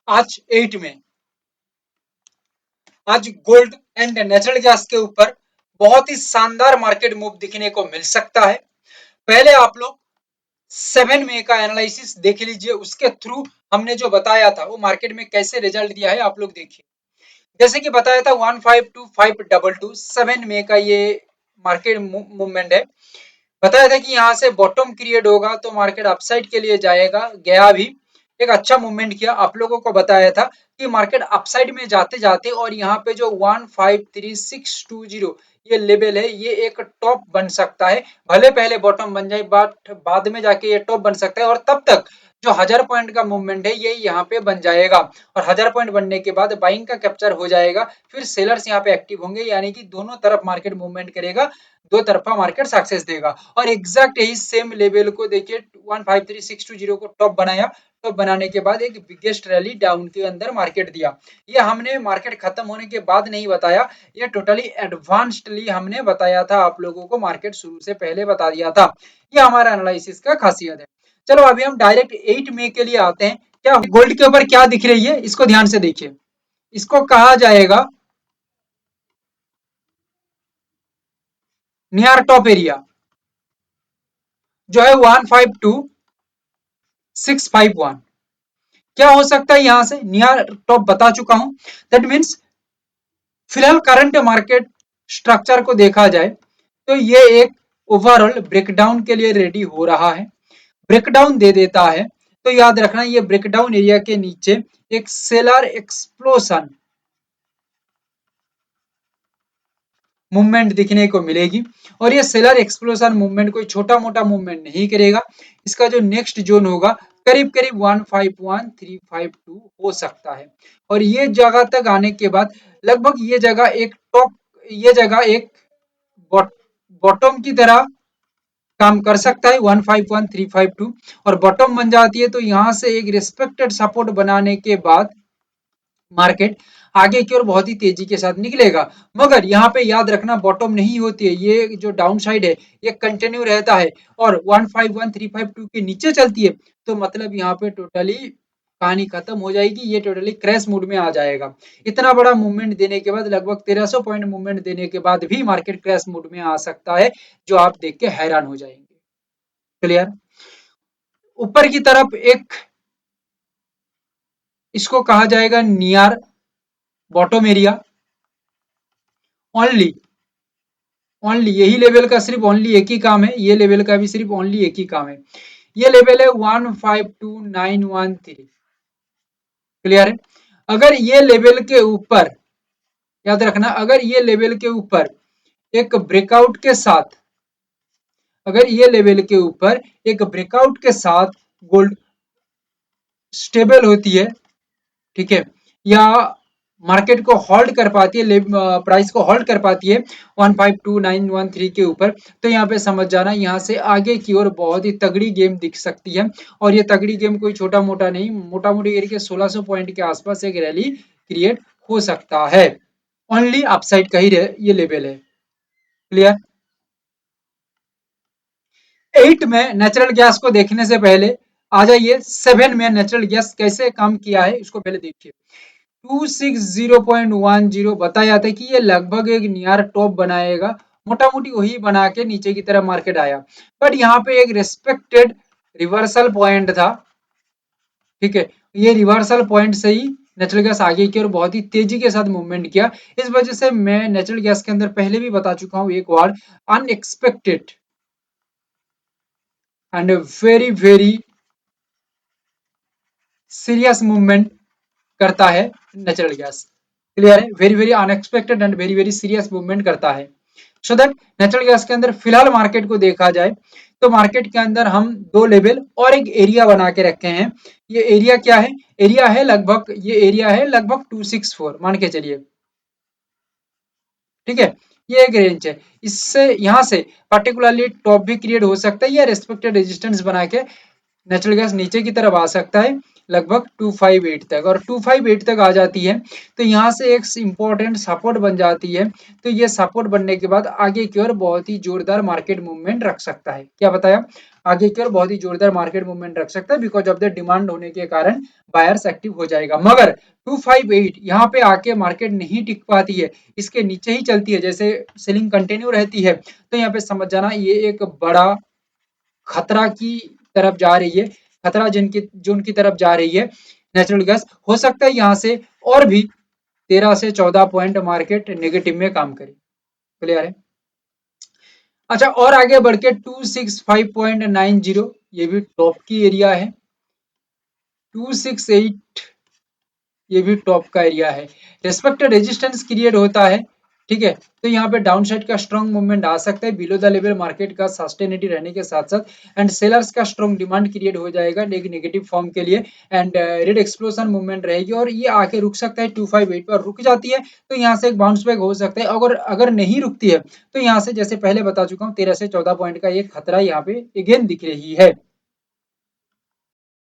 आज 8 में आज गोल्ड एंड नेचुरल गैस के ऊपर बहुत ही शानदार मार्केट मूव दिखने को मिल सकता है। पहले आप लोग 7 मई का एनालिसिस देख लीजिए, उसके थ्रू हमने जो बताया था वो मार्केट में कैसे रिजल्ट दिया है आप लोग देखिए। जैसे कि बताया था 152,522 7 मई का ये मार्केट मूवमेंट है। बताया था कि यहाँ से बॉटम क्रिएट होगा तो मार्केट अपसाइड के लिए जाएगा, गया भी, एक अच्छा मूवमेंट किया। आप लोगों को बताया था कि मार्केट अपसाइड में जाते जाते और यहाँ पे जो 153,620 ये लेवल है, ये एक टॉप बन सकता है। भले पहले बॉटम बन जाए बट बाद में जाके ये टॉप बन सकता है, और तब तक जो 1000 पॉइंट का मूवमेंट है ये यहाँ पे बन जाएगा, और 1000 पॉइंट बनने के बाद बाइंग का कैप्चर हो जाएगा। फिर सेलर्स यहाँ पे एक्टिव होंगे, यानी कि दोनों तरफ मार्केट मूवमेंट करेगा, दो तरफा मार्केट सक्सेस देगा। और एग्जैक्ट यही सेम लेवल को देखिए 153,620 को टॉप बनाया। टॉप बनाने के बाद एक बिगेस्ट रैली डाउन के अंदर मार्केट दिया। ये हमने मार्केट खत्म होने के बाद नहीं बताया, ये टोटली एडवांस्डली हमने बताया था आप लोगों को, मार्केट शुरू से पहले बता दिया था। ये हमारा एनालिसिस का खासियत है। चलो अभी हम डायरेक्ट 8 मई के लिए आते हैं। क्या गोल्ड के ऊपर क्या दिख रही है, इसको ध्यान से देखिए। इसको कहा जाएगा नियर टॉप एरिया, जो है 152,651। क्या हो सकता है यहां से नियर टॉप, बता चुका हूं। दैट मीन्स फिलहाल करंट मार्केट स्ट्रक्चर को देखा जाए तो ये एक ओवरऑल ब्रेकडाउन के लिए रेडी हो रहा है। ब्रेकडाउन दे देता है तो याद रखना ये ब्रेकडाउन एरिया के नीचे एक सेलर एक्सप्लोशन मूवमेंट दिखने को मिलेगी। और ये सेलर एक्सप्लोशन मूवमेंट कोई छोटा मोटा मूवमेंट नहीं करेगा। इसका जो नेक्स्ट जोन होगा करीब करीब 151,352 हो सकता है। और ये जगह तक आने के बाद लगभग ये जगह एक टॉप, ये जगह एक बॉटम की तरह काम कर सकता है 151,352, और बॉटम बन जाती है तो यहाँ से एक रिस्पेक्टेड सपोर्ट बनाने के बाद मार्केट आगे की ओर बहुत ही तेजी के साथ निकलेगा। मगर यहाँ पे याद रखना बॉटम नहीं होती है, ये जो डाउन साइड है ये कंटिन्यू रहता है और 151,352 के नीचे चलती है तो मतलब यहाँ पे टोटली कहानी खत्म हो जाएगी, ये टोटली क्रैश मूड में आ जाएगा। इतना बड़ा मूवमेंट देने के बाद, लगभग 1300 पॉइंट मूवमेंट देने के बाद भी मार्केट क्रैश मूड में आ सकता है, जो आप देख के हैरान हो जाएंगे। क्लियर। ऊपर की तरफ एक, इसको कहा जाएगा near bottom area. Only only यही लेवल का सिर्फ ओनली एक ही काम है, ये लेवल का भी सिर्फ ओनली एक ही काम है। ये लेवल है 152,913। क्लियर है। अगर ये लेवल के ऊपर, याद रखना, अगर ये लेवल के ऊपर एक ब्रेकआउट के साथ, अगर ये लेवल के ऊपर एक ब्रेकआउट के साथ गोल्ड स्टेबल होती है, ठीक है, या मार्केट को होल्ड कर पाती है, प्राइस को होल्ड कर पाती है 152,913 के ऊपर, तो यहाँ पे समझ जाना यहाँ से आगे की ओर बहुत ही तगड़ी गेम दिख सकती है। और ये तगड़ी गेम कोई छोटा मोटा नहीं, मोटा मोटी करके 1600 पॉइंट के आसपास एक रैली क्रिएट हो सकता है। ओनली अपसाइड का ही ये लेवल है। क्लियर। 8 में नेचुरल गैस को देखने से पहले आ जाइए 7 में नेचुरल गैस कैसे काम किया है उसको पहले देखिए। 260.10 बताया था कि ये लगभग एक नियर टॉप बनाएगा, मोटा मोटी वही बना के नीचे की तरफ मार्केट आया। बट यहाँ पे एक रिस्पेक्टेड रिवर्सल पॉइंट था, ठीक है, ये रिवर्सल पॉइंट से ही नेचुरल गैस आगे की और बहुत ही तेजी के साथ मूवमेंट किया। इस वजह से मैं नेचुरल गैस के अंदर पहले भी बता चुका हूँ एक word, unexpected and very very serious movement करता है नेचुरल गैस। क्लियर है, very very unexpected and very very serious movement करता है। सो दैट नेचुरल गैस के अंदर फिलहाल मार्केट को देखा जाए तो मार्केट के अंदर हम दो लेवल और एक एरिया बना के रखे हैं। ये एरिया क्या है, एरिया है लगभग, ये एरिया है लगभग 264 मान के चलिए, ठीक है, ये एक रेंज है। इससे यहाँ से पर्टिकुलरली टॉप भी क्रिएट हो सकता है या रेस्पेक्टेड रेजिस्टेंस बना के नेचुरल गैस नीचे की तरफ आ सकता है लगभग 258 तक, और 258 तक आ जाती है तो यहाँ से एक इंपॉर्टेंट सपोर्ट बन जाती है। तो ये सपोर्ट बनने के बाद आगे की ओर बहुत ही जोरदार मार्केट मूवमेंट रख सकता है। क्या बताया, आगे की ओर बहुत ही जोरदार मार्केट मूवमेंट रख सकता है बिकॉज ऑफ द डिमांड होने के कारण बायर्स एक्टिव हो जाएगा। मगर 258 यहाँ पे आके मार्केट नहीं टिक पाती है, इसके नीचे ही चलती है, जैसे सेलिंग कंटिन्यू रहती है, तो यहाँ पे समझ जाना ये एक बड़ा खतरा की तरफ जा रही है, खतरा जिनकी जो उनकी तरफ जा रही है नेचुरल गैस। हो सकता है यहाँ से और भी 13 से 14 पॉइंट मार्केट नेगेटिव में काम करे। क्लियर है? अच्छा, और आगे बढ़ के 265.90 ये भी टॉप की एरिया है, 268 ये भी टॉप का एरिया है। रेस्पेक्टेड रेजिस्टेंस क्रिएट होता है, ठीक है, तो यहाँ पे डाउन साइड का स्ट्रॉन्ग मूवमेंट आ सकता है बिलो द लेवल मार्केट का सस्टेनिटी रहने के साथ साथ, एंड सेलर्स का स्ट्रॉन्ग डिमांड क्रिएट हो जाएगा नेगेटिव फॉर्म के लिए, एंड रेड एक्सप्लोजन मूवमेंट रहेगी और ये आके रुक सकता है 258 पर। रुक जाती है तो यहाँ से एक बाउंस बैक हो सकता है, अगर अगर नहीं रुकती है तो यहाँ से जैसे पहले बता चुका हूँ 13 से 14 पॉइंट का एक खतरा यहाँ पे अगेन दिख रही है।